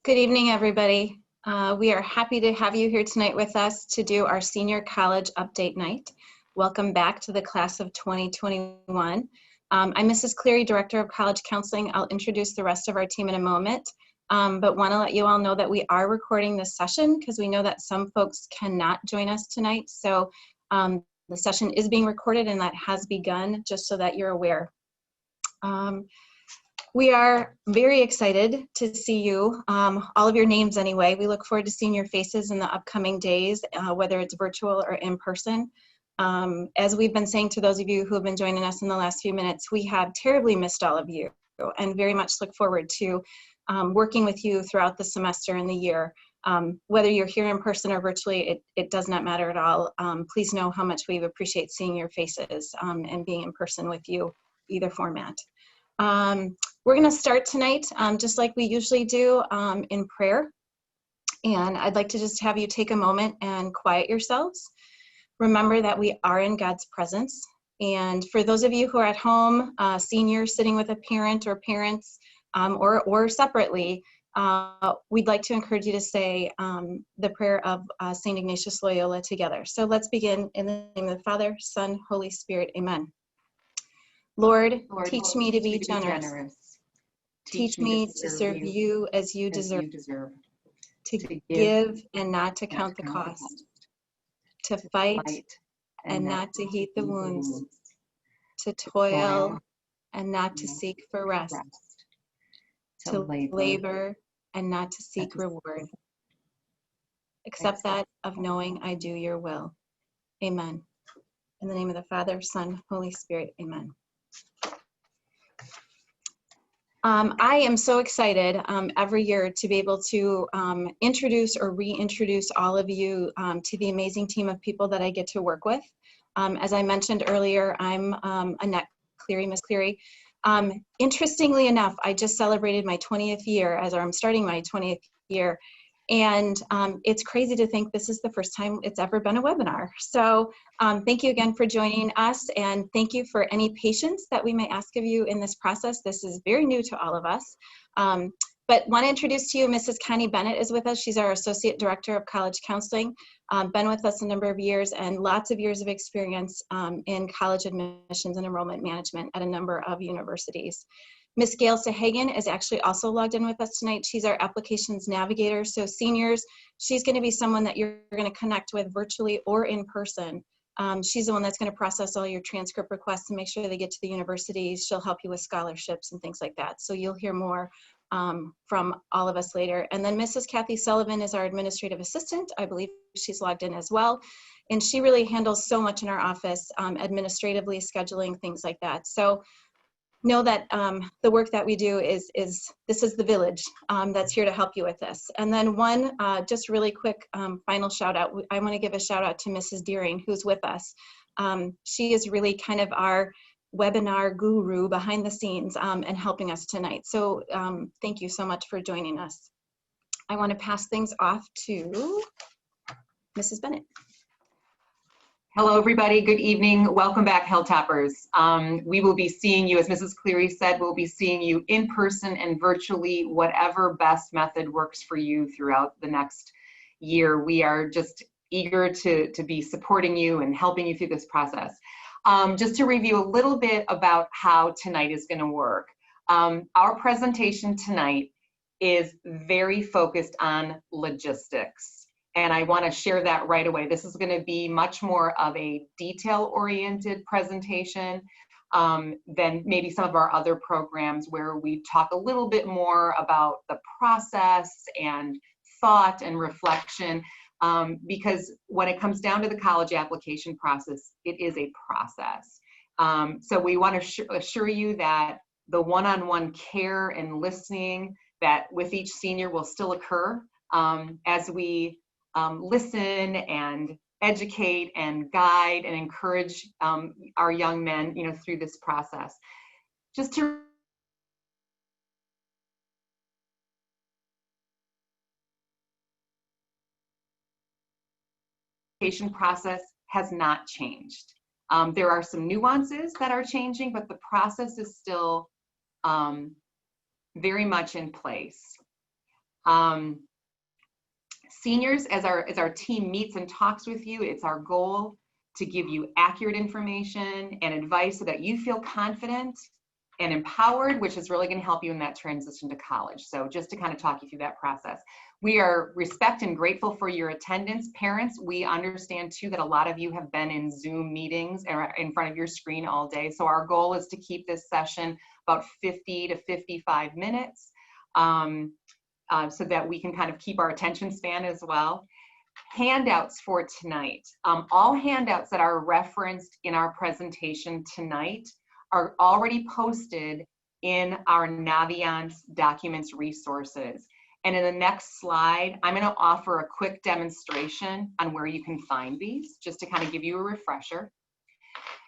Good evening, everybody. We are happy to have you here tonight with us to do our senior college update night. Welcome back to the class of 2021. I'm Mrs. Cleary, Director of College Counseling. I'll introduce the rest of our team in a moment, but want to let you all know that we are recording this session because we know that some folks cannot join us tonight. So the session is being recorded and that has begun, just so that you're aware. We are very excited to see you, all of your names anyway. We look forward to seeing your faces in the upcoming days, whether it's virtual or in person. As we've been saying to those of you who have been joining us in the last few minutes, we have terribly missed all of you and very much look forward to working with you throughout the semester and the year. Whether you're here in person or virtually, it does not matter at all. Please know how much we appreciate seeing your faces and being in person with you, either format. We're going to start tonight, just like we usually do, in prayer. And I'd like to just have you take a moment and quiet yourselves. Remember that we are in God's presence. And for those of you who are at home, seniors sitting with a parent or parents, or separately, we'd like to encourage you to say the prayer of St. Ignatius Loyola together. So let's begin in the name of the Father, Son, Holy Spirit. Amen. Lord, teach me to be generous. Teach me to serve you as you deserve. To give and not to count the cost. To fight and not to heed the wounds. To toil and not to seek for rest. To labor and not to seek reward. Except that of knowing I do your will. Amen. In the name of the Father, Son, Holy Spirit. Amen. I am so excited every year to be able to introduce or reintroduce all of you to the amazing team of people that I get to work with. As I mentioned earlier, I'm Annette Cleary, Miss Cleary. Interestingly enough, I just celebrated my 20th year, I'm starting my 20th year. And it's crazy to think this is the first time it's ever been a webinar. So thank you again for joining us, and thank you for any patience that we may ask of you in this process. This is very new to all of us. But want to introduce to you Mrs. Connie Bennett is with us. She's our Associate Director of College Counseling. Been with us a number of years and lots of years of experience in college admissions and enrollment management at a number of universities. Ms. Gail Sahagan is actually also logged in with us tonight. She's our applications navigator. So seniors, she's going to be someone that you're going to connect with virtually or in person. She's the one that's going to process all your transcript requests and make sure they get to the universities. She'll help you with scholarships and things like that. So you'll hear more from all of us later. And then Mrs. Kathy Sullivan is our administrative assistant. I believe she's logged in as well. And she really handles so much in our office, administratively, scheduling, things like that. So know that the work that we do this is the village that's here to help you with this. And then one just really quick final shout out. I want to give a shout out to Mrs. Deering, who's with us. She is really kind of our webinar guru behind the scenes and helping us tonight. So thank you so much for joining us. I want to pass things off to Mrs. Bennett. Hello, everybody. Good evening. Welcome back, Hilltoppers. We will be seeing you, as Mrs. Cleary said, we'll be seeing you in person and virtually, whatever best method works for you throughout the next year. We are just eager to be supporting you and helping you through this process. Just to review a little bit about how tonight is going to work. Our presentation tonight is very focused on logistics. And I want to share that right away. This is going to be much more of a detail-oriented presentation than maybe some of our other programs where we talk a little bit more about the process and thought and reflection, because when it comes down to the college application process, it is a process. So we want to assure you that the one-on-one care and listening that with each senior will still occur as we listen and educate and guide and encourage our young men, through this process. Just to application process has not changed. There are some nuances that are changing, but the process is still very much in place. Seniors, as our team meets and talks with you, it's our goal to give you accurate information and advice so that you feel confident and empowered, which is really going to help you in that transition to college. So just to kind of talk you through that process. We are respect and grateful for your attendance. Parents, we understand too that a lot of you have been in Zoom meetings or in front of your screen all day. So our goal is to keep this session about 50 to 55 minutes so that we can kind of keep our attention span as well. Handouts for tonight. All handouts that are referenced in our presentation tonight are already posted in our Naviance documents resources. And in the next slide, I'm going to offer a quick demonstration on where you can find these, just to kind of give you a refresher.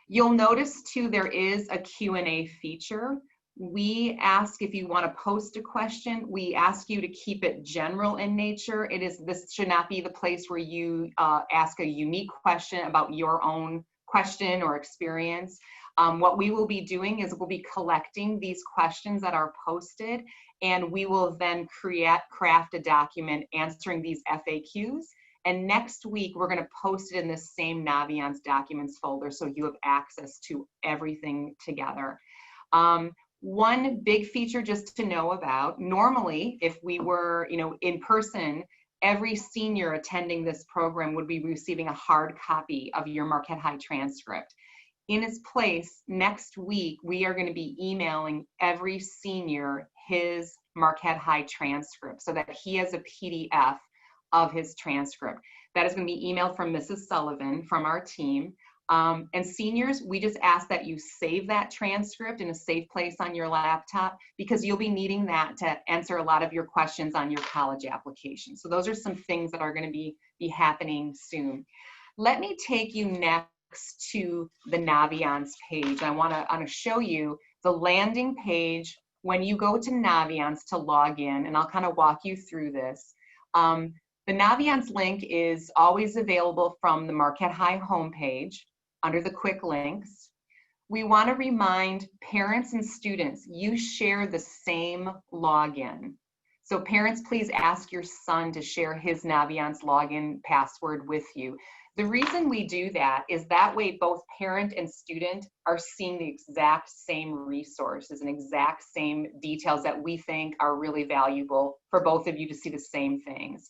You'll notice too, there is a Q&A feature. We ask if you want to post a question, we ask you to keep it general in nature. This should not be the place where you ask a unique question about your own question or experience. What we will be doing is we'll be collecting these questions that are posted, and we will then craft a document answering these FAQs. And next week, we're going to post it in the same Naviance documents folder so you have access to everything together. One big feature just to know about, normally, if we were, in person, every senior attending this program would be receiving a hard copy of your Marquette High transcript. In its place, next week, we are going to be emailing every senior his Marquette High transcript so that he has a PDF of his transcript. That is going to be emailed from Mrs. Sullivan from our team. And seniors, we just ask that you save that transcript in a safe place on your laptop because you'll be needing that to answer a lot of your questions on your college application. So those are some things that are going to be happening soon. Let me take you next to the Naviance page. I want to show you the landing page when you go to Naviance to log in, and I'll kind of walk you through this. The Naviance link is always available from the Marquette High homepage under the quick links. We want to remind parents and students, you share the same login. So parents, please ask your son to share his Naviance login password with you. The reason we do that is that way both parent and student are seeing the exact same resources and exact same details that we think are really valuable for both of you to see the same things.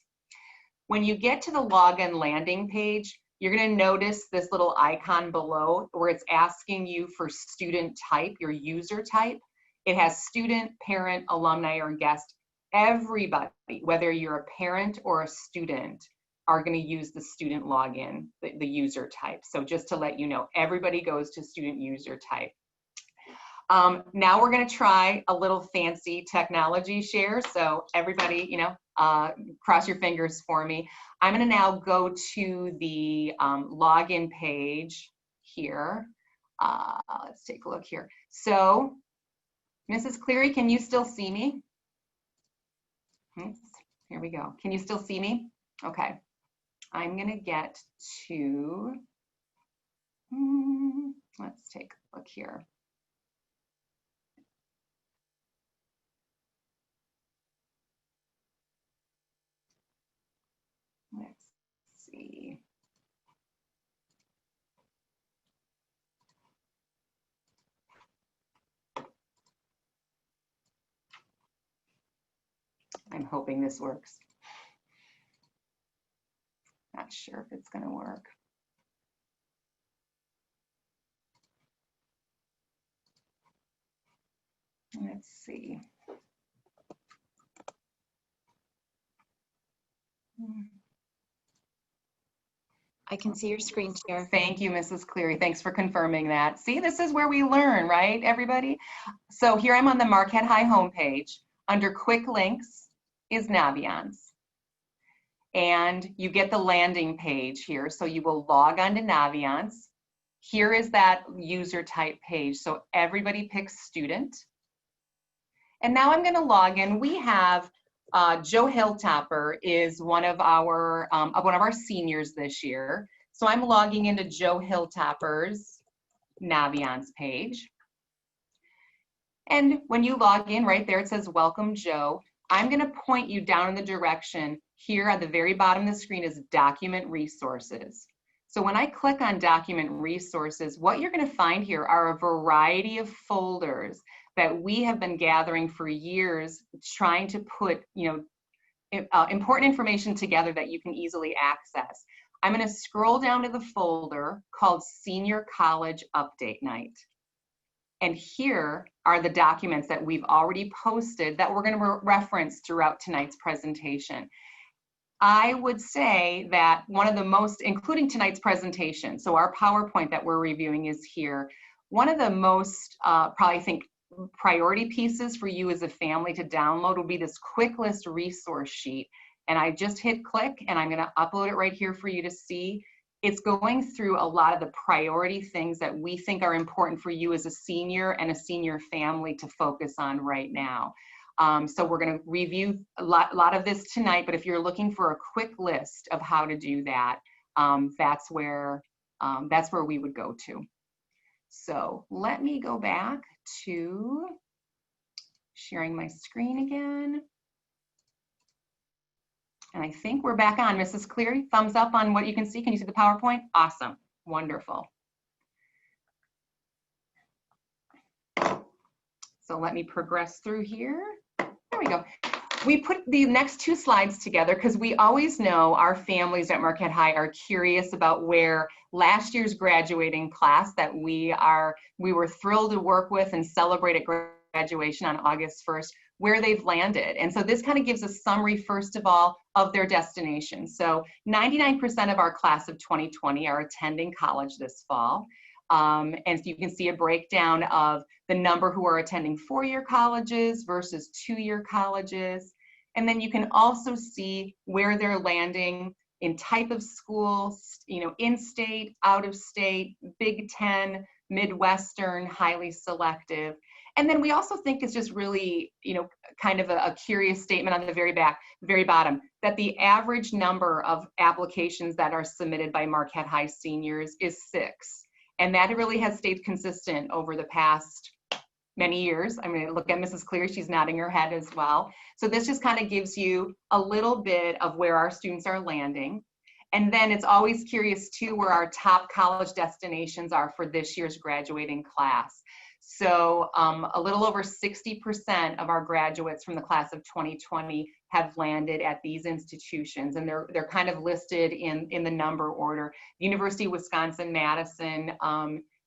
When you get to the login landing page, you're going to notice this little icon below where it's asking you for student type, your user type. It has student, parent, alumni, or guest. Everybody, whether you're a parent or a student, are going to use the student login, the user type. So just to let you know, everybody goes to student user type. Now we're going to try a little fancy technology share. So everybody, cross your fingers for me. I'm going to now go to the login page here. Let's take a look here. So, Mrs. Cleary, can you still see me? Here we go. Can you still see me? Okay. I'm going to get to, let's take a look here. Let's see. I'm hoping this works. Not sure if it's going to work. Let's see. I can see your screen share. Thank you, Mrs. Cleary. Thanks for confirming that. See, this is where we learn, right, everybody? So here I'm on the Marquette High homepage. Under quick links is Naviance. And you get the landing page here. So you will log on to Naviance. Here is that user type page. So everybody picks student. And now I'm going to log in. We have Joe Hilltopper is one of our seniors this year. So I'm logging into Joe Hilltopper's Naviance page. And when you log in, right there, it says, welcome, Joe. I'm going to point you down in the direction here at the very bottom of the screen is document resources. So when I click on document resources, what you're going to find here are a variety of folders that we have been gathering for years, trying to put, important information together that you can easily access. I'm going to scroll down to the folder called Senior College Update Night. And here are the documents that we've already posted that we're going to reference throughout tonight's presentation. I would say that one of the most, including tonight's presentation, so our PowerPoint that we're reviewing is here, one of the most, probably I think, priority pieces for you as a family to download will be this quick list resource sheet. And I just hit click and I'm going to upload it right here for you to see. It's going through a lot of the priority things that we think are important for you as a senior and a senior family to focus on right now. So we're going to review a lot of this tonight, but if you're looking for a quick list of how to do that, that's where we would go to. So let me go back to sharing my screen again. And I think we're back on. Mrs. Cleary, thumbs up on what you can see. Can you see the PowerPoint? Awesome, wonderful. So let me progress through here. There we go. We put the next two slides together because we always know our families at Marquette High are curious about where last year's graduating class that we were thrilled to work with and celebrate at graduation on August 1st, where they've landed. And so this kind of gives a summary, first of all, of their destination. So 99% of our class of 2020 are attending college this fall. And so you can see a breakdown of the number who are attending four-year colleges versus two-year colleges. And then you can also see where they're landing in type of schools, in-state, out-of-state, Big Ten, Midwestern, highly selective. And then we also think it's just really, kind of a curious statement on the very bottom, that the average number of applications that are submitted by Marquette High seniors is 6. And that really has stayed consistent over the past many years. I'm going to look at Mrs. Cleary, she's nodding her head as well. So this just kind of gives you a little bit of where our students are landing. And then it's always curious too where our top college destinations are for this year's graduating class. So a little over 60% of our graduates from the class of 2020 have landed at these institutions, and they're kind of listed in the number order. University of Wisconsin-Madison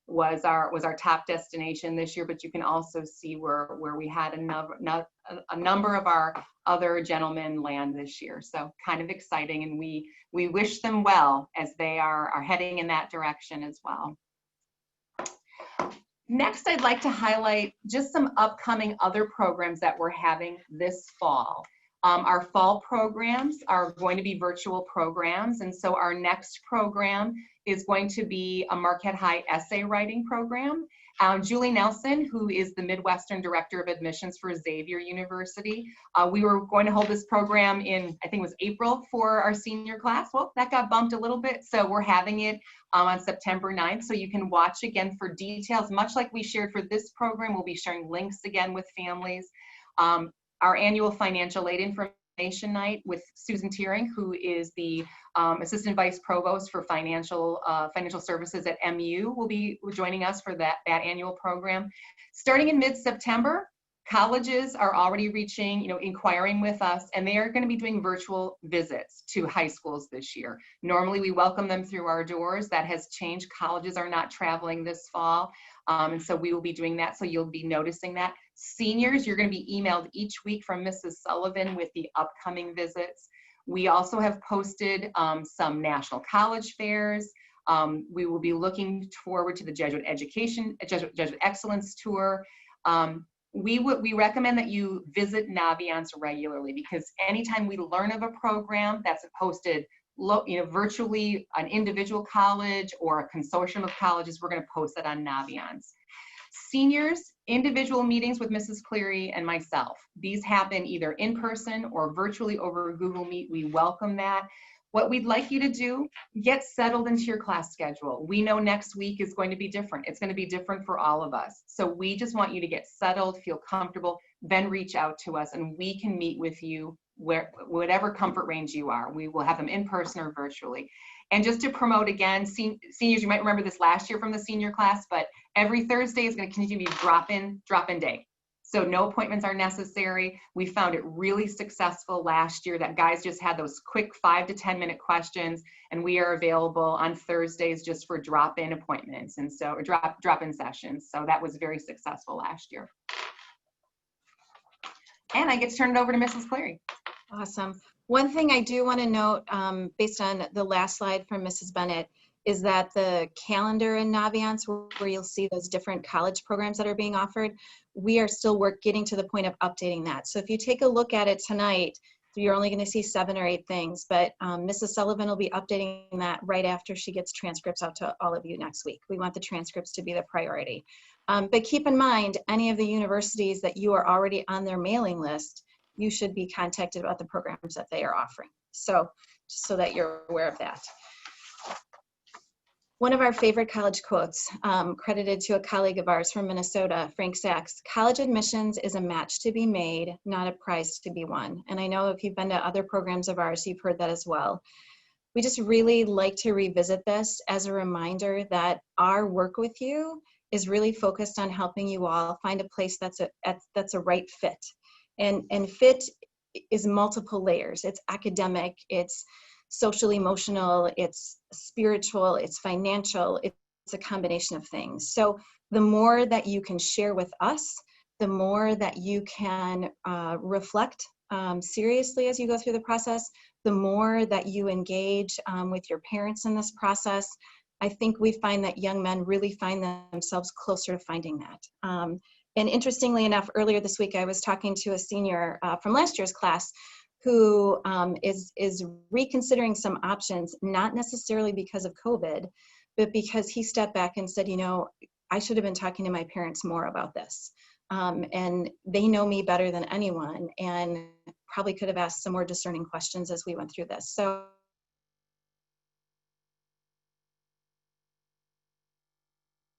was our top destination this year, but you can also see where we had a number of our other gentlemen land this year. So kind of exciting, and we wish them well as they are heading in that direction as well. Next, I'd like to highlight just some upcoming other programs that we're having this fall. Our fall programs are going to be virtual programs, and so our next program is going to be a Marquette High essay writing program. Julie Nelson, who is the Midwestern Director of Admissions for Xavier University, we were going to hold this program in, I think it was April for our senior class. Well, that got bumped a little bit, so we're having it on September 9th, so you can watch again for details. Much like we shared for this program, we'll be sharing links again with families. Our annual financial aid information night with Susan Teering, who is the Assistant Vice Provost for Financial Services at MU, will be joining us for that annual program. Starting in mid-September, colleges are already reaching, inquiring with us, and they are going to be doing virtual visits to high schools this year. Normally, we welcome them through our doors. That has changed. Colleges are not traveling this fall, and so we will be doing that, so you'll be noticing that. Seniors, you're going to be emailed each week from Mrs. Sullivan with the upcoming visits. We also have posted some national college fairs. We will be looking forward to the Jesuit Excellence Tour. We recommend that you visit Naviance regularly, because anytime we learn of a program that's posted virtually an individual college or a consortium of colleges, we're going to post that on Naviance. Seniors, individual meetings with Mrs. Cleary and myself. These happen either in person or virtually over Google Meet. We welcome that. What we'd like you to do, get settled into your class schedule. We know next week is going to be different. It's going to be different for all of us. So we just want you to get settled, feel comfortable, then reach out to us and we can meet with you whatever comfort range you are. We will have them in person or virtually. And just to promote again, seniors, you might remember this last year from the senior class, but every Thursday is going to continue to be drop-in day. So no appointments are necessary. We found it really successful last year that guys just had those quick 5 to 10 minute questions, and we are available on Thursdays just for drop-in appointments, and so drop-in sessions. So that was very successful last year. And I get to turn it over to Mrs. Cleary. Awesome. One thing I do want to note, based on the last slide from Mrs. Bennett, is that the calendar in Naviance, where you'll see those different college programs that are being offered, we are still getting to the point of updating that. So if you take a look at it tonight, you're only going to see 7 or 8 things, but Mrs. Sullivan will be updating that right after she gets transcripts out to all of you next week. We want the transcripts to be the priority. But keep in mind, any of the universities that you are already on their mailing list, you should be contacted about the programs that they are offering. So just so that you're aware of that. One of our favorite college quotes, credited to a colleague of ours from Minnesota, Frank Sachs: "College admissions is a match to be made, not a prize to be won." And I know if you've been to other programs of ours, you've heard that as well. We just really like to revisit this as a reminder that our work with you is really focused on helping you all find a place that's a right fit. And fit is multiple layers. It's academic, it's social emotional, it's spiritual, it's financial, it's a combination of things. So the more that you can share with us, the more that you can reflect seriously as you go through the process, the more that you engage with your parents in this process, I think we find that young men really find themselves closer to finding that. And interestingly enough, earlier this week, I was talking to a senior from last year's class who is reconsidering some options, not necessarily because of COVID, but because he stepped back and said, you know, I should have been talking to my parents more about this. And they know me better than anyone, and probably could have asked some more discerning questions as we went through this. So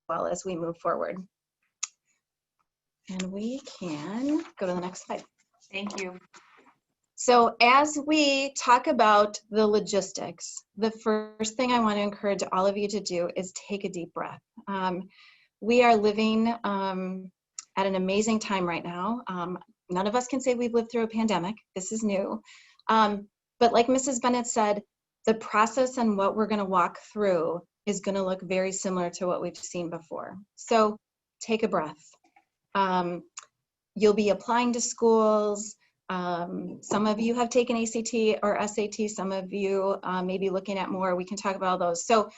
well, as we move forward. And we can go to the next slide. Thank you. So as we talk about the logistics, the first thing I want to encourage all of you to do is take a deep breath. We are living at an amazing time right now. None of us can say we've lived through a pandemic. This is new. But like Mrs. Bennett said, the process and what we're going to walk through is going to look very similar to what we've seen before. So take a breath. You'll be applying to schools. Some of you have taken ACT or SAT. Some of you may be looking at more. We can talk about all those. So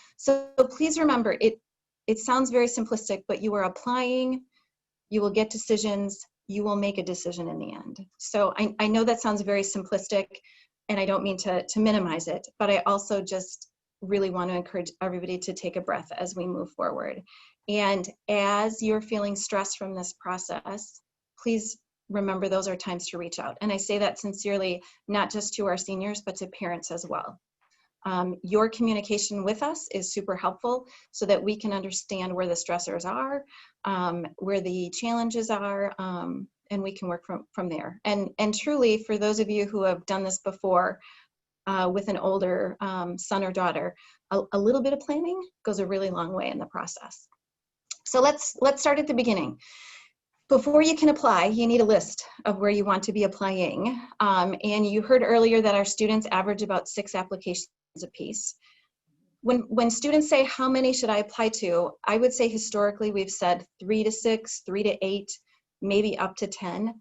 please remember, it sounds very simplistic, but you are applying, you will get decisions, you will make a decision in the end. So I know that sounds very simplistic, and I don't mean to minimize it, but I also just really want to encourage everybody to take a breath as we move forward. And as you're feeling stress from this process, please remember those are times to reach out. And I say that sincerely, not just to our seniors, but to parents as well. Your communication with us is super helpful so that we can understand where the stressors are, where the challenges are, and we can work from there. And truly, for those of you who have done this before with an older son or daughter, a little bit of planning goes a really long way in the process. So let's start at the beginning. Before you can apply, you need a list of where you want to be applying. And you heard earlier that our students average about 6 applications apiece. When students say, how many should I apply to? I would say historically we've said 3 to 6, 3 to 8, maybe up to 10.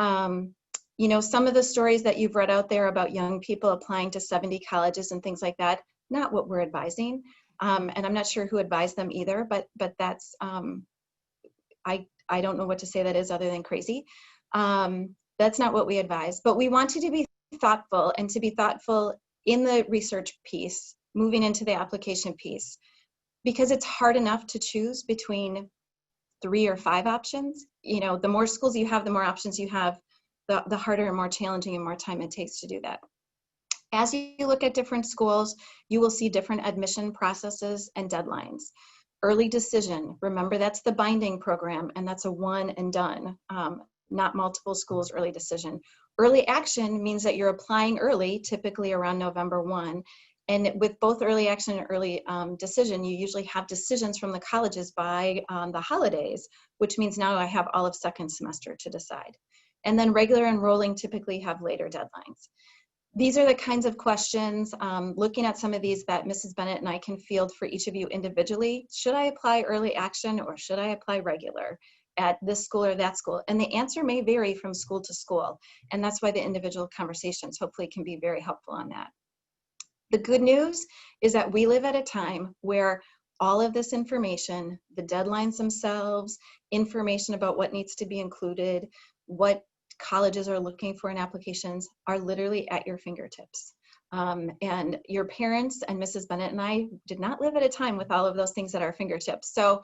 You know, some of the stories that you've read out there about young people applying to 70 colleges and things like that, not what we're advising. And I'm not sure who advised them either, but that's, I don't know what to say that is other than crazy. That's not what we advise, but we want you to be thoughtful, and to be thoughtful in the research piece, moving into the application piece, because it's hard enough to choose between 3 or 5 options. You know, the more schools you have, the more options you have, the harder and more challenging and more time it takes to do that. As you look at different schools, you will see different admission processes and deadlines. Early decision, remember that's the binding program, and that's a one and done. not multiple schools early decision. Early action means that you're applying early, typically around November 1. And with both early action and early decision, you usually have decisions from the colleges by the holidays, which means now I have all of second semester to decide. And then regular enrolling typically have later deadlines. These are the kinds of questions, looking at some of these that Mrs. Bennett and I can field for each of you individually. Should I apply early action or should I apply regular at this school or that school? And the answer may vary from school to school. And that's why the individual conversations hopefully can be very helpful on that. The good news is that we live at a time where all of this information, the deadlines themselves, information about what needs to be included, what colleges are looking for in applications are literally at your fingertips. And your parents and Mrs. Bennett and I did not live at a time with all of those things at our fingertips. So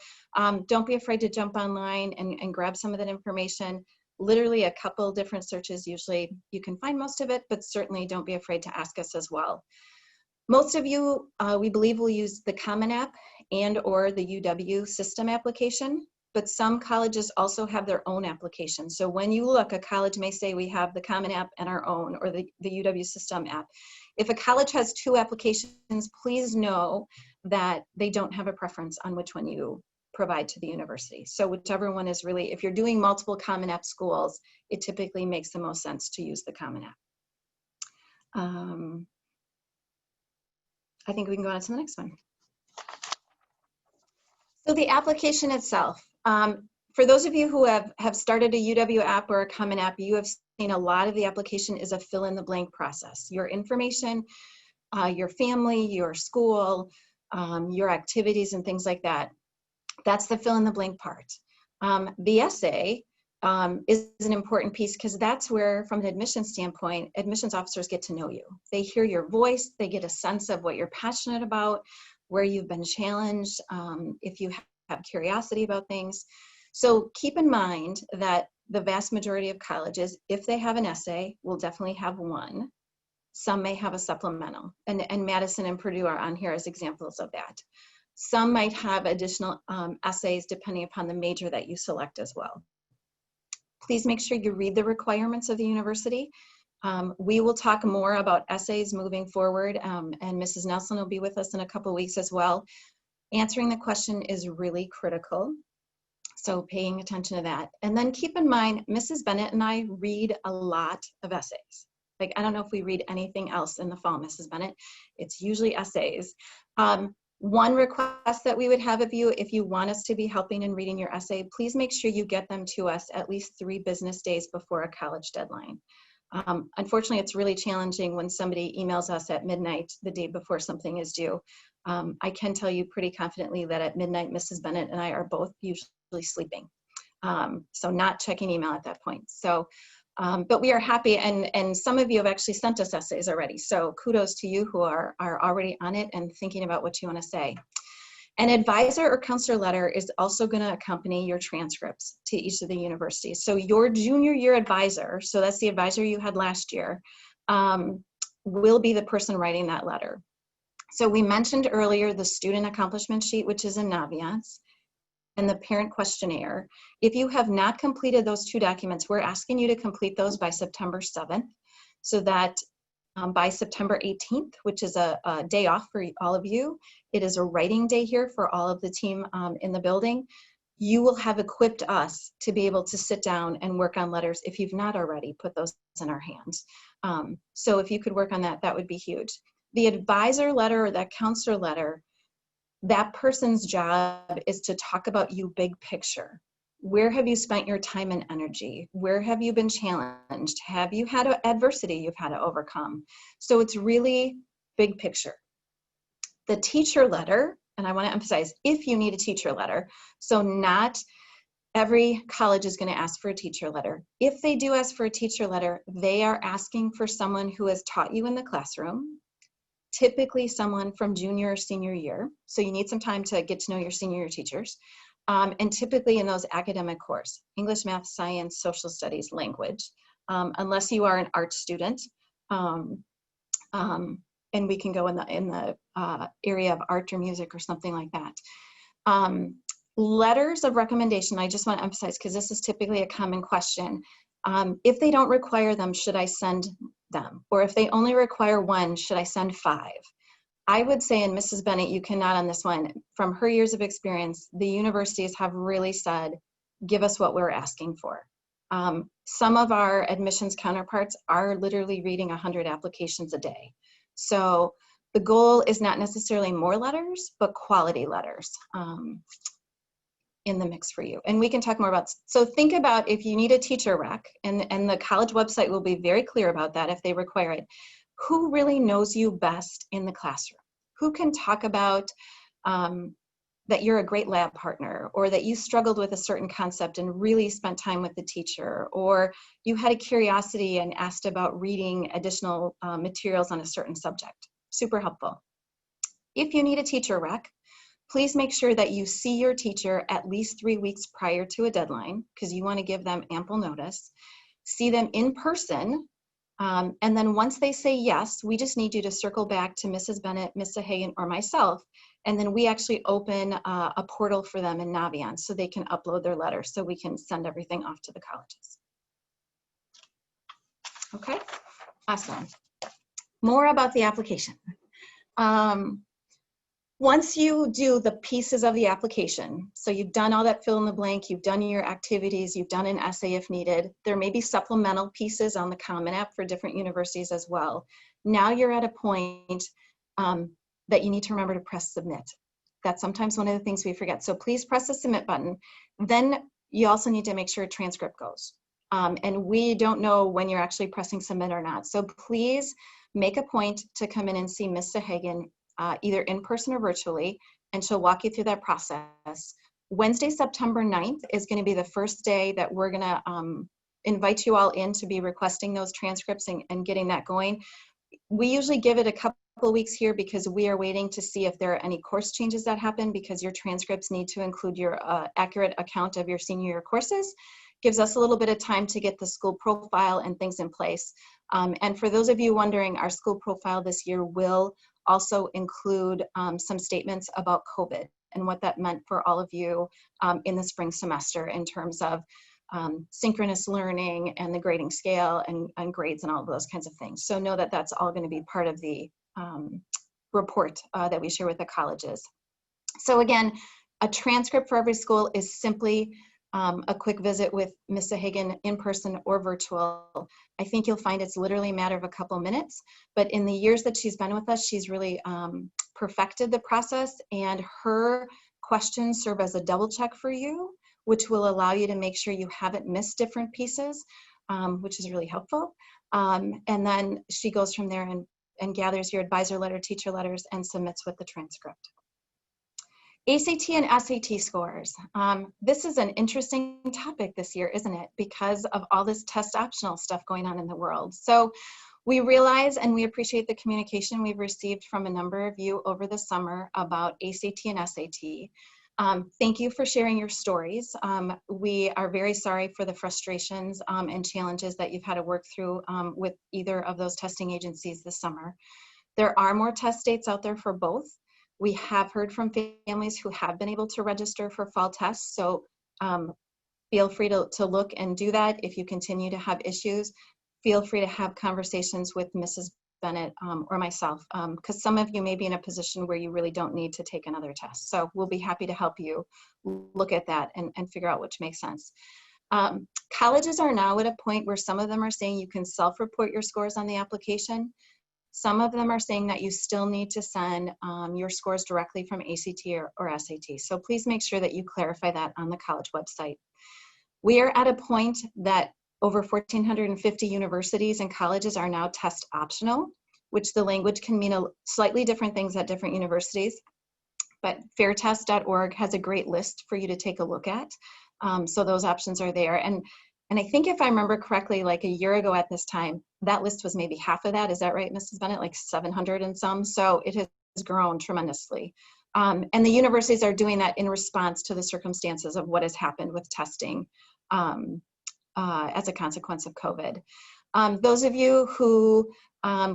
don't be afraid to jump online and grab some of that information. Literally a couple different searches, usually you can find most of it, but certainly don't be afraid to ask us as well. Most of you, we believe, will use the Common App and or the UW system application, but some colleges also have their own application. So when you look, a college may say we have the Common App and our own, or the UW system app. If a college has two applications, please know that they don't have a preference on which one you provide to the university. So whichever one is really, if you're doing multiple Common App schools, it typically makes the most sense to use the Common App. I think we can go on to the next one. So the application itself, for those of you who have started a UW app or a Common App, you have seen a lot of the application is a fill in the blank process. Your information, your family, your school, your activities and things like that. That's the fill in the blank part. The essay is an important piece because that's where, from an admissions standpoint, admissions officers get to know you. They hear your voice, they get a sense of what you're passionate about, where you've been challenged, if you have curiosity about things. So keep in mind that the vast majority of colleges, if they have an essay, will definitely have one. Some may have a supplemental, and Madison and Purdue are on here as examples of that. Some might have additional essays depending upon the major that you select as well. Please make sure you read the requirements of the university. We will talk more about essays moving forward, and Mrs. Nelson will be with us in a couple of weeks as well. Answering the question is really critical, so paying attention to that. And then keep in mind, Mrs. Bennett and I read a lot of essays. Like, I don't know if we read anything else in the fall, Mrs. Bennett. It's usually essays. One request that we would have of you, if you want us to be helping in reading your essay, please make sure you get them to us at least 3 business days before a college deadline. Unfortunately, it's really challenging when somebody emails us at midnight the day before something is due. I can tell you pretty confidently that at midnight, Mrs. Bennett and I are both usually sleeping. So not checking email at that point. So, but we are happy, and some of you have actually sent us essays already. So kudos to you who are already on it and thinking about what you want to say. An advisor or counselor letter is also going to accompany your transcripts to each of the universities. So your junior year advisor, so that's the advisor you had last year, will be the person writing that letter. So we mentioned earlier the student accomplishment sheet, which is in Naviance, and the parent questionnaire. If you have not completed those 2 documents, we're asking you to complete those by September 7th, so that by September 18th, which is a day off for all of you, it is a writing day here for all of the team in the building. You will have equipped us to be able to sit down and work on letters. If you've not already, put those in our hands. So if you could work on that, that would be huge. The advisor letter or that counselor letter, that person's job is to talk about you big picture. Where have you spent your time and energy? Where have you been challenged? Have you had adversity you've had to overcome? So it's really big picture. The teacher letter, and I want to emphasize, if you need a teacher letter, so not every college is going to ask for a teacher letter. If they do ask for a teacher letter, they are asking for someone who has taught you in the classroom, typically someone from junior or senior year. So you need some time to get to know your senior year teachers. And typically in those academic courses, English, math, science, social studies, language, unless you are an art student. And we can go in the area of art or music or something like that. Letters of recommendation, I just want to emphasize, because this is typically a common question. If they don't require them, should I send them? Or if they only require one, should I send 5? I would say, and Mrs. Bennett, you cannot on this one, from her years of experience, the universities have really said, give us what we're asking for. Some of our admissions counterparts are literally reading 100 applications a day. So the goal is not necessarily more letters, but quality letters in the mix for you. And we can talk more about, so think about if you need a teacher rec, and the college website will be very clear about that if they require it. Who really knows you best in the classroom? Who can talk about that you're a great lab partner, or that you struggled with a certain concept and really spent time with the teacher, or you had a curiosity and asked about reading additional materials on a certain subject? Super helpful. If you need a teacher rec, please make sure that you see your teacher at least 3 weeks prior to a deadline, because you want to give them ample notice. See them in person. And then once they say yes, we just need you to circle back to Mrs. Bennett, Mr. Hagan, or myself. And then we actually open a portal for them in Naviance so they can upload their letter so we can send everything off to the colleges. Okay, awesome. More about the application. Once you do the pieces of the application, so you've done all that fill in the blank, you've done your activities, you've done an essay if needed, there may be supplemental pieces on the Common App for different universities as well. Now you're at a point that you need to remember to press submit. That's sometimes one of the things we forget. So please press the submit button. Then you also need to make sure a transcript goes. And we don't know when you're actually pressing submit or not. So please make a point to come in and see Ms. Hagan either in person or virtually, and she'll walk you through that process. Wednesday, September 9th is going to be the first day that we're going to invite you all in to be requesting those transcripts and getting that going. We usually give it a couple of weeks here because we are waiting to see if there are any course changes that happen, because your transcripts need to include your accurate account of your senior year courses. Gives us a little bit of time to get the school profile and things in place. And for those of you wondering, our school profile this year will also include some statements about COVID and what that meant for all of you in the spring semester in terms of synchronous learning and the grading scale and grades and all of those kinds of things. So know that that's all going to be part of the report that we share with the colleges. So again, a transcript for every school is simply a quick visit with Ms. Hagan in person or virtual. I think you'll find it's literally a matter of a couple minutes, but in the years that she's been with us, she's really perfected the process, and her questions serve as a double check for you, which will allow you to make sure you haven't missed different pieces, which is really helpful. And then she goes from there and gathers your advisor letter, teacher letters, and submits with the transcript. ACT and SAT scores. This is an interesting topic this year, isn't it? Because of all this test optional stuff going on in the world. So we realize and we appreciate the communication we've received from a number of you over the summer about ACT and SAT. Thank you for sharing your stories. We are very sorry for the frustrations and challenges that you've had to work through with either of those testing agencies this summer. There are more test dates out there for both. We have heard from families who have been able to register for fall tests, so feel free to look and do that. If you continue to have issues, feel free to have conversations with Mrs. Bennett or myself, because some of you may be in a position where you really don't need to take another test. So we'll be happy to help you look at that and figure out which makes sense. Colleges are now at a point where some of them are saying you can self-report your scores on the application. Some of them are saying that you still need to send your scores directly from ACT or SAT. So please make sure that you clarify that on the college website. We are at a point that over 1,450 universities and colleges are now test optional, which the language can mean slightly different things at different universities. But fairtest.org has a great list for you to take a look at. So those options are there. And I think if I remember correctly, like a year ago at this time, that list was maybe half of that. Is that right, Mrs. Bennett? Like 700 and some. So it has grown tremendously. And the universities are doing that in response to the circumstances of what has happened with testing as a consequence of COVID. Those of you who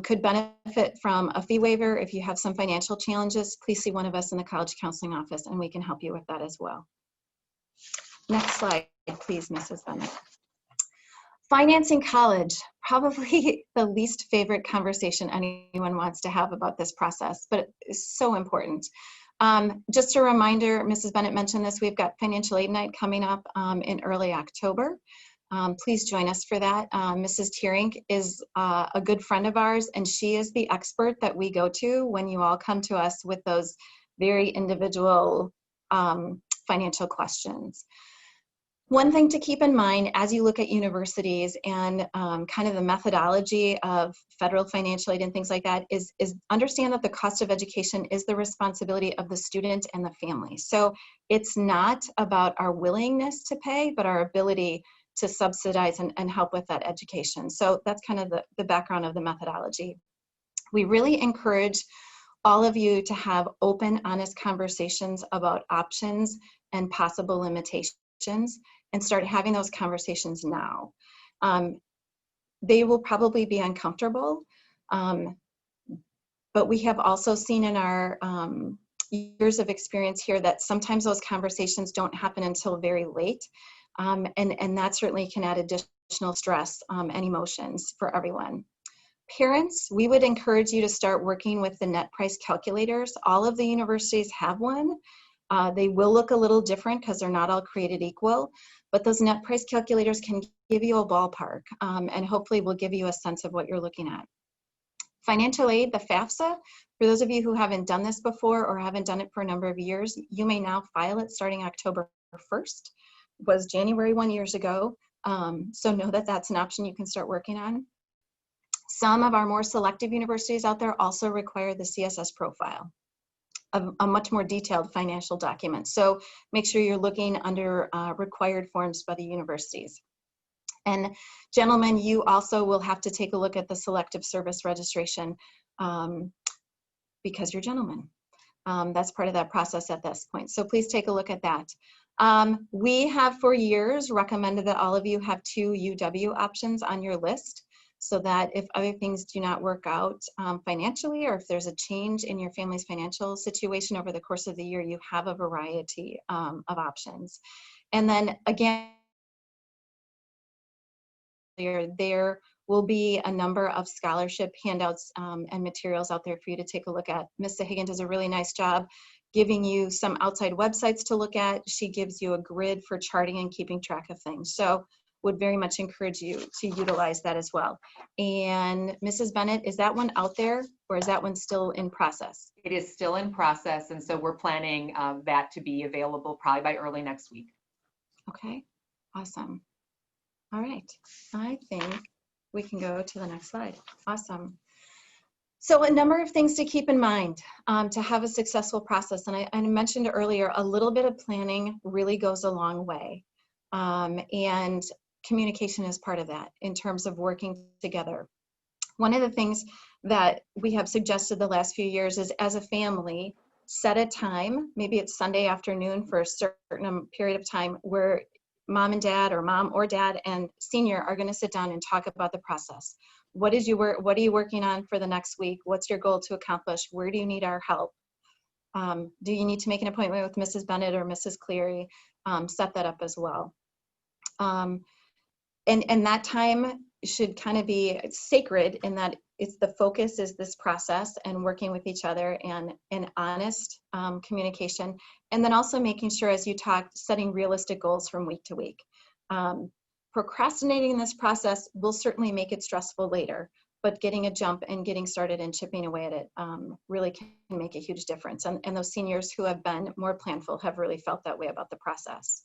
could benefit from a fee waiver, if you have some financial challenges, please see one of us in the college counseling office and we can help you with that as well. Next slide, please, Mrs. Bennett. Financing college, probably the least favorite conversation anyone wants to have about this process, but it's so important. Just a reminder, Mrs. Bennett mentioned this, we've got Financial Aid Night coming up in early October. Please join us for that. Mrs. Tierink is a good friend of ours, and she is the expert that we go to when you all come to us with those very individual financial questions. One thing to keep in mind as you look at universities and kind of the methodology of federal financial aid and things like that is understand that the cost of education is the responsibility of the student and the family. So it's not about our willingness to pay, but our ability to subsidize and help with that education. So that's kind of the background of the methodology. We really encourage all of you to have open, honest conversations about options and possible limitations, and start having those conversations now. They will probably be uncomfortable, but we have also seen in our years of experience here that sometimes those conversations don't happen until very late, and that certainly can add additional stress and emotions for everyone. Parents, we would encourage you to start working with the net price calculators. All of the universities have one. They will look a little different because they're not all created equal, but those net price calculators can give you a ballpark and hopefully will give you a sense of what you're looking at. Financial aid, the FAFSA, for those of you who haven't done this before or haven't done it for a number of years, you may now file it starting October 1st. It was January 1 years ago, so know that that's an option you can start working on. Some of our more selective universities out there also require the CSS profile, a much more detailed financial document. So make sure you're looking under required forms by the universities. And gentlemen, you also will have to take a look at the selective service registration because you're gentlemen. That's part of that process at this point. So please take a look at that. We have for years recommended that all of you have 2 UW options on your list, so that if other things do not work out financially, or if there's a change in your family's financial situation over the course of the year, you have a variety of options. And then again, there will be a number of scholarship handouts and materials out there for you to take a look at. Ms. Higgins does a really nice job giving you some outside websites to look at. She gives you a grid for charting and keeping track of things. So would very much encourage you to utilize that as well. And Mrs. Bennett, is that one out there or is that one still in process? It is still in process, and so we're planning that to be available probably by early next week. Okay, awesome. All right, I think we can go to the next slide. Awesome. So a number of things to keep in mind to have a successful process. And I mentioned earlier, a little bit of planning really goes a long way. And communication is part of that in terms of working together. One of the things that we have suggested the last few years is, as a family, set a time, maybe it's Sunday afternoon for a certain period of time, where mom and dad, or mom or dad and senior are going to sit down and talk about the process. What are you working on for the next week? What's your goal to accomplish? Where do you need our help? Do you need to make an appointment with Mrs. Bennett or Mrs. Cleary? Set that up as well. And that time should kind of be sacred in that it's the focus is this process and working with each other and honest communication. And then also making sure, as you talked, setting realistic goals from week to week. Procrastinating this process will certainly make it stressful later, but getting a jump and getting started and chipping away at it really can make a huge difference. And those seniors who have been more planful have really felt that way about the process.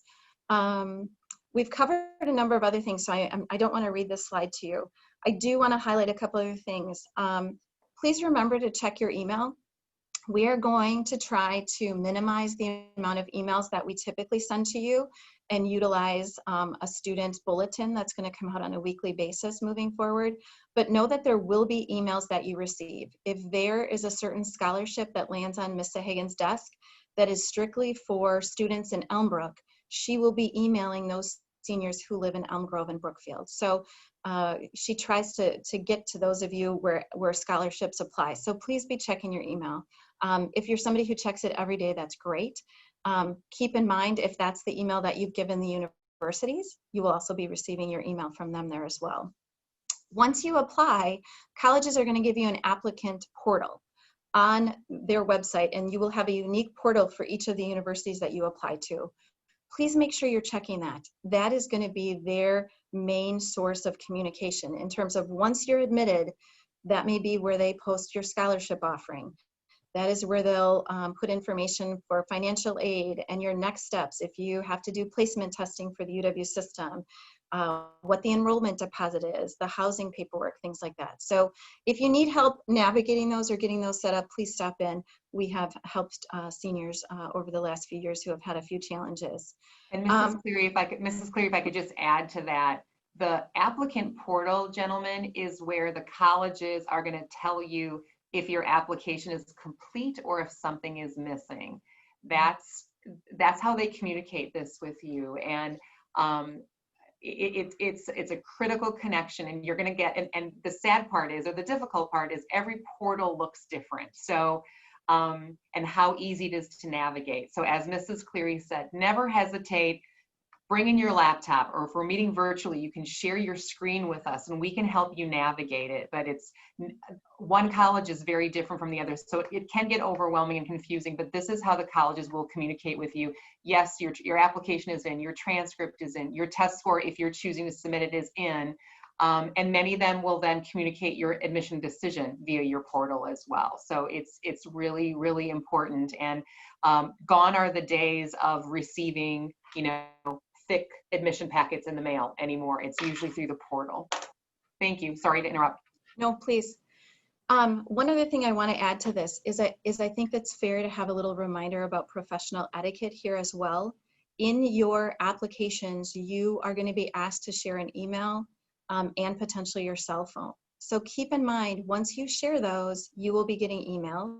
We've covered a number of other things, so I don't want to read this slide to you. I do want to highlight a couple other things. Please remember to check your email. We are going to try to minimize the amount of emails that we typically send to you and utilize a student bulletin that's going to come out on a weekly basis moving forward. But know that there will be emails that you receive. If there is a certain scholarship that lands on Ms. Higgins' desk that is strictly for students in Elmbrook, she will be emailing those seniors who live in Elm Grove and Brookfield. So she tries to get to those of you where scholarships apply. So please be checking your email. If you're somebody who checks it every day, that's great. Keep in mind, if that's the email that you've given the universities, you will also be receiving your email from them there as well. Once you apply, colleges are going to give you an applicant portal on their website, and you will have a unique portal for each of the universities that you apply to. Please make sure you're checking that. That is going to be their main source of communication in terms of once you're admitted, that may be where they post your scholarship offering. That is where they'll put information for financial aid and your next steps if you have to do placement testing for the UW system, what the enrollment deposit is, the housing paperwork, things like that. So if you need help navigating those or getting those set up, please stop in. We have helped seniors over the last few years who have had a few challenges. And Mrs. Cleary, if I could just add to that, the applicant portal, gentlemen, is where the colleges are going to tell you if your application is complete or if something is missing. That's how they communicate this with you. And it's a critical connection, and you're going to get, and the sad part is, or the difficult part is, every portal looks different. So, and how easy it is to navigate. So as Mrs. Cleary said, never hesitate. Bring in your laptop, or if we're meeting virtually, you can share your screen with us and we can help you navigate it. But it's, one college is very different from the other, so it can get overwhelming and confusing, but this is how the colleges will communicate with you. Yes, your application is in, your transcript is in, your test score, if you're choosing to submit it, is in. And many of them will then communicate your admission decision via your portal as well. So it's really, really important. And gone are the days of receiving, thick admission packets in the mail anymore. It's usually through the portal. Thank you. Sorry to interrupt. No, please. One other thing I want to add to this is I think it's fair to have a little reminder about professional etiquette here as well. In your applications, you are going to be asked to share an email and potentially your cell phone. So keep in mind, once you share those, you will be getting emails.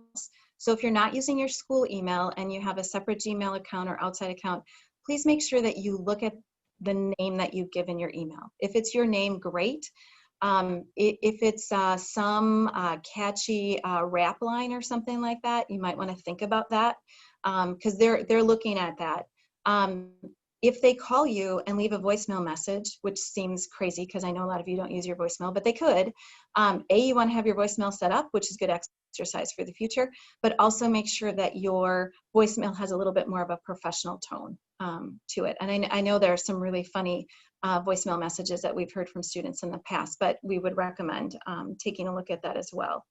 So if you're not using your school email and you have a separate Gmail account or outside account, please make sure that you look at the name that you've given your email. If it's your name, great. If it's some catchy rap line or something like that, you might want to think about that because they're looking at that. If they call you and leave a voicemail message, which seems crazy because I know a lot of you don't use your voicemail, but they could, you want to have your voicemail set up, which is good exercise for the future, but also make sure that your voicemail has a little bit more of a professional tone to it. And I know there are some really funny voicemail messages that we've heard from students in the past, but we would recommend taking a look at that as well.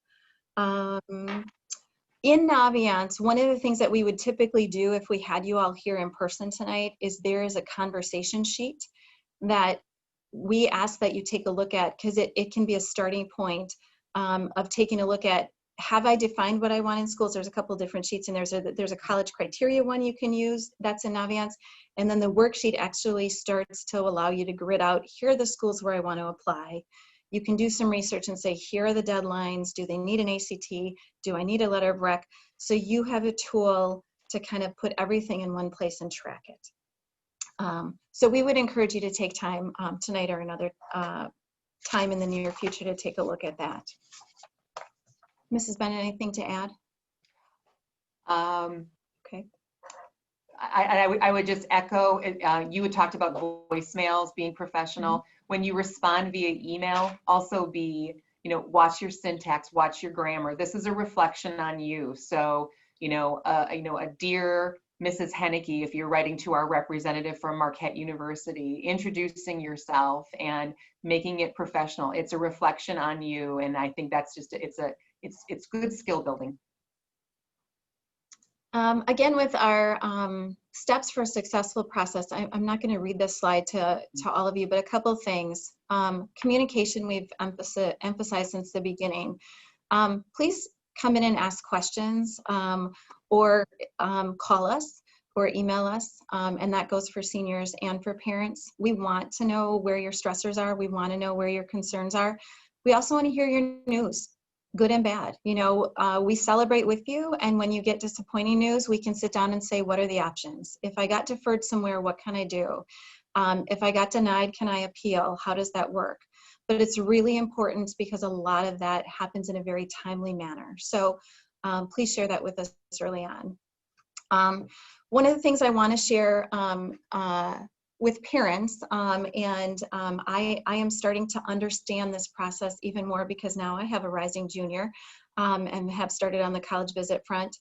In Naviance, one of the things that we would typically do if we had you all here in person tonight is there is a conversation sheet that we ask that you take a look at, because it can be a starting point of taking a look at, have I defined what I want in schools? There's a couple different sheets, and there's a college criteria one you can use that's in Naviance. And then the worksheet actually starts to allow you to grid out, here are the schools where I want to apply. You can do some research and say, here are the deadlines. Do they need an ACT? Do I need a letter of rec? So you have a tool to kind of put everything in one place and track it. So we would encourage you to take time tonight or another time in the near future to take a look at that. Mrs. Bennett, anything to add? Okay. I would just echo, you had talked about voicemails being professional. Mm-hmm. When you respond via email, also be, watch your syntax, watch your grammar. This is a reflection on you. So, a dear Mrs. Henneke, if you're writing to our representative from Marquette University, introducing yourself and making it professional. It's a reflection on you. And I think that's just, it's good skill building. Again, with our steps for a successful process, I'm not going to read this slide to all of you, but a couple things. Communication we've emphasized since the beginning. Please come in and ask questions or call us or email us, and that goes for seniors and for parents. We want to know where your stressors are. We want to know where your concerns are. We also want to hear your news, good and bad. We celebrate with you, and when you get disappointing news, we can sit down and say, what are the options? If I got deferred somewhere, what can I do? If I got denied, can I appeal? How does that work? But it's really important because a lot of that happens in a very timely manner. So please share that with us early on. One of the things I want to share with parents, I am starting to understand this process even more because now I have a rising junior and have started on the college visit front.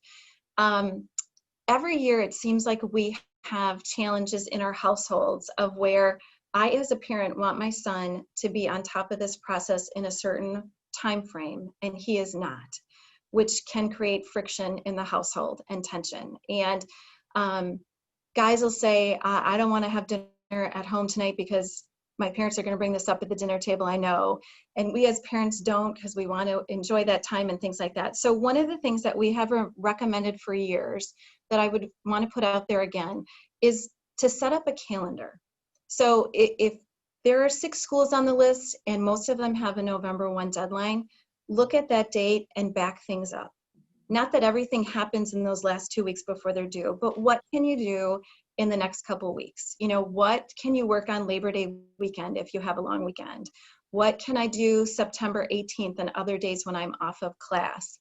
Every year it seems like we have challenges in our households of where I as a parent want my son to be on top of this process in a certain time frame, and he is not, which can create friction in the household and tension. And guys will say, I don't want to have dinner at home tonight because my parents are going to bring this up at the dinner table, I know. And we as parents don't, because we want to enjoy that time and things like that. So one of the things that we have recommended for years that I would want to put out there again is to set up a calendar. So if there are 6 schools on the list and most of them have a November 1 deadline, look at that date and back things up. Not that everything happens in those last 2 weeks before they're due, but what can you do in the next couple of weeks? You know, what can you work on Labor Day weekend if you have a long weekend? What can I do September 18th and other days when I'm off of class?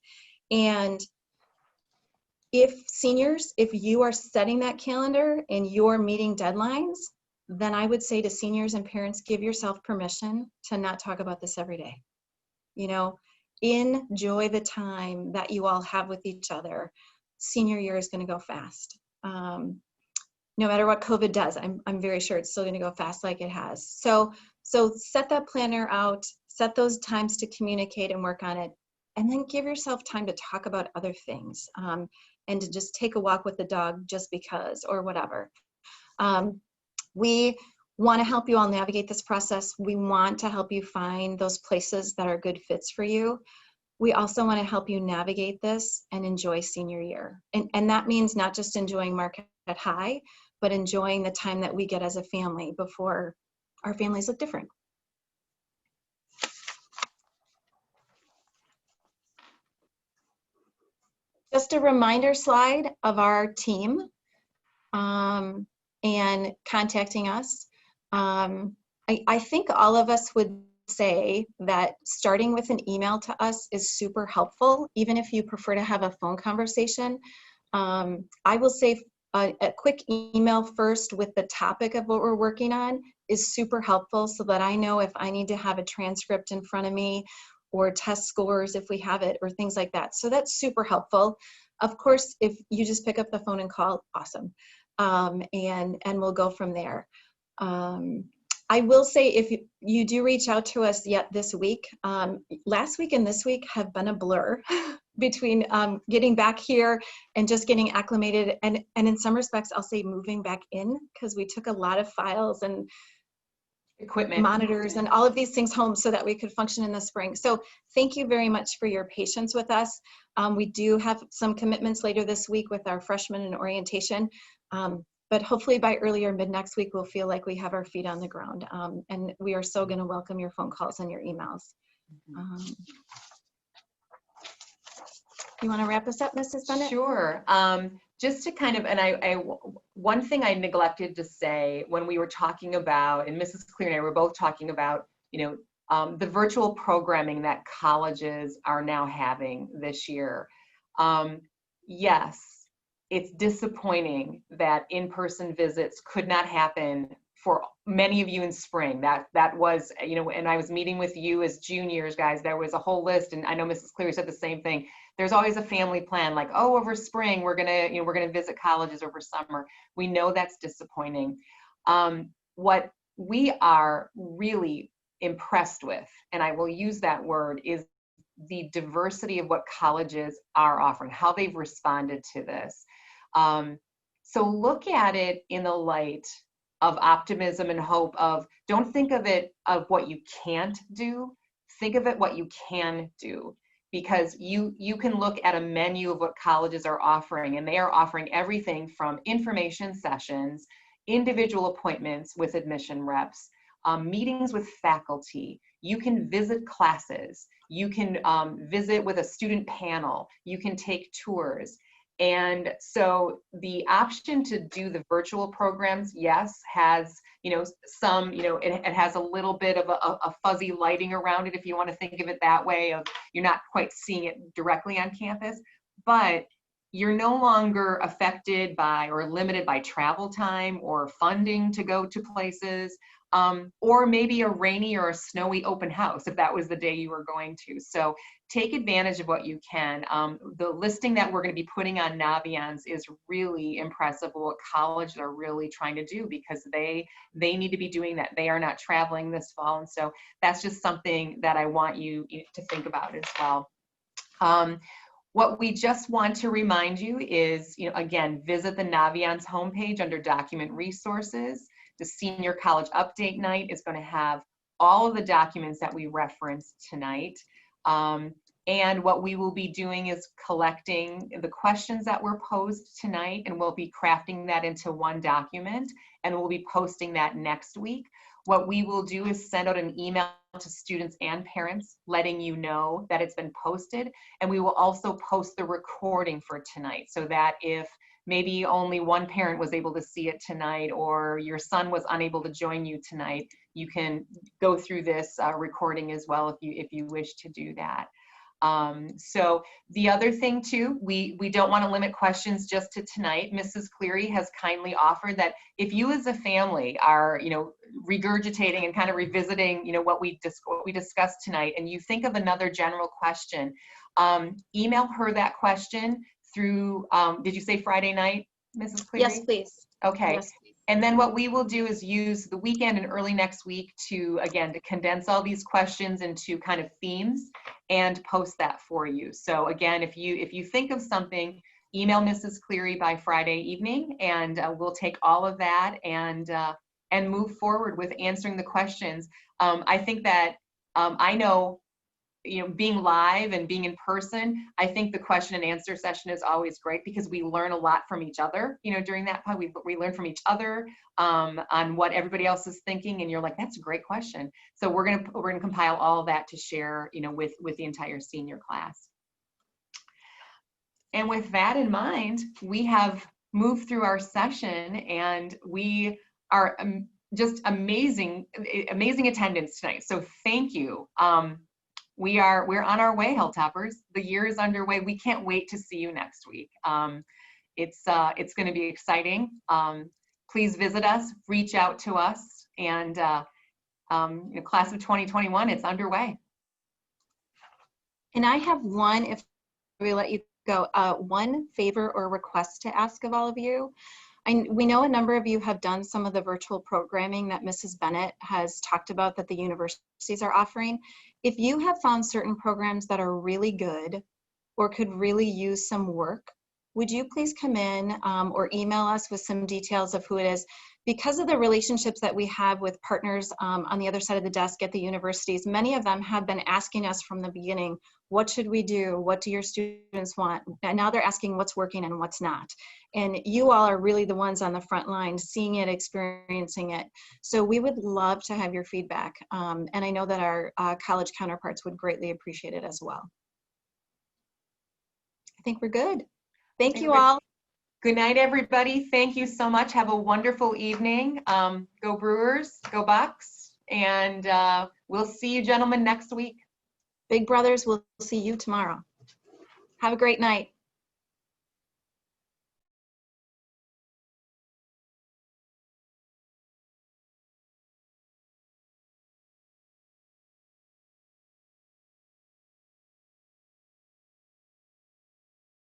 And if seniors, if you are setting that calendar and you're meeting deadlines, then I would say to seniors and parents, give yourself permission to not talk about this every day. You know, enjoy the time that you all have with each other. Senior year is going to go fast. No matter what COVID does, I'm very sure it's still going to go fast like it has. So set that planner out, set those times to communicate and work on it, and then give yourself time to talk about other things and to just take a walk with the dog just because or whatever. We want to help you all navigate this process. We want to help you find those places that are good fits for you. We also want to help you navigate this and enjoy senior year. And that means not just enjoying Marquette High, but enjoying the time that we get as a family before our families look different. Just a reminder slide of our team and contacting us. I think all of us would say that starting with an email to us is super helpful, even if you prefer to have a phone conversation. I will say a quick email first with the topic of what we're working on is super helpful so that I know if I need to have a transcript in front of me or test scores if we have it or things like that. So that's super helpful. Of course, if you just pick up the phone and call, awesome. And we'll go from there. I will say if you do reach out to us yet this week, last week and this week have been a blur between getting back here and just getting acclimated and in some respects I'll say moving back in because we took a lot of files and equipment, monitors and all of these things home so that we could function in the spring. So thank you very much for your patience with us. We do have some commitments later this week with our freshmen in orientation. But hopefully by early or mid next week, we'll feel like we have our feet on the ground. And we are so gonna welcome your phone calls and your emails. You wanna wrap us up, Mrs. Bennett? Sure. Just to kind of, and one thing I neglected to say when we were talking about, and Mrs. Cleary and I were both talking about, you know, the virtual programming that colleges are now having this year. Yes. It's disappointing that in-person visits could not happen for many of you in spring. That was, you know, and I was meeting with you as juniors, guys, there was a whole list, and I know Mrs. Cleary said the same thing. There's always a family plan, like, oh, over spring, we're gonna visit colleges over summer. We know that's disappointing. What we are really impressed with, and I will use that word, is the diversity of what colleges are offering, how they've responded to this. So look at it in the light of optimism and hope of, don't think of it of what you can't do, think of it what you can do, because you can look at a menu of what colleges are offering, and they are offering everything from information sessions, individual appointments with admission reps, meetings with faculty. You can visit classes, you can visit with a student panel, you can take tours. And so the option to do the virtual programs, yes, has, you know, some, you know, it has a little bit of a fuzzy lighting around it, if you want to think of it that way, of you're not quite seeing it directly on campus. But you're no longer affected by or limited by travel time or funding to go to places, or maybe a rainy or a snowy open house if that was the day you were going to. So take advantage of what you can. The listing that we're going to be putting on Naviance is really impressive what colleges are really trying to do, because they need to be doing that. They are not traveling this fall, and so that's just something that I want you to think about as well. What we just want to remind you is, again, visit the Naviance homepage under Document Resources. The Senior College Update Night is going to have all of the documents that we referenced tonight. And what we will be doing is collecting the questions that were posed tonight, and we'll be crafting that into one document, and we'll be posting that next week. What we will do is send out an email to students and parents letting you know that it's been posted, and we will also post the recording for tonight, so that if maybe only one parent was able to see it tonight, or your son was unable to join you tonight, you can go through this recording as well if you wish to do that. So the other thing too, we don't want to limit questions just to tonight. Mrs. Cleary has kindly offered that if you as a family are, regurgitating and kind of revisiting, what we discussed tonight, and you think of another general question, email her that question through, did you say Friday night, Mrs. Cleary? Yes, please. Okay. Yes, please. And then what we will do is use the weekend and early next week to condense all these questions into kind of themes and post that for you. So again, if you think of something, email Mrs. Cleary by Friday evening, and we'll take all of that and move forward with answering the questions. I think that I know, being live and being in person, I think the question and answer session is always great, because we learn a lot from each other. During that time, we learn from each other on what everybody else is thinking, and you're like, that's a great question. So we're gonna compile all of that to share, with the entire senior class. And with that in mind, we have moved through our session, and we are just amazing attendance tonight. So thank you. We're on our way, Hilltoppers. The year is underway. We can't wait to see you next week. It's going to be exciting. Please visit us, reach out to us, and class of 2021, it's underway. And I have one, if we let you go, one favor or request to ask of all of you. We know a number of you have done some of the virtual programming that Mrs. Bennett has talked about that the universities are offering. If you have found certain programs that are really good or could really use some work, would you please come in or email us with some details of who it is? Because of the relationships that we have with partners on the other side of the desk at the universities, many of them have been asking us from the beginning, what should we do? What do your students want? And now they're asking what's working and what's not. And you all are really the ones on the front line, seeing it, experiencing it. So we would love to have your feedback. And I know that our college counterparts would greatly appreciate it as well. I think we're good. Thank you all. Good night, everybody. Thank you so much. Have a wonderful evening. Go Brewers, go Bucks, and we'll see you gentlemen next week. Big Brothers, we'll see you tomorrow. Have a great night.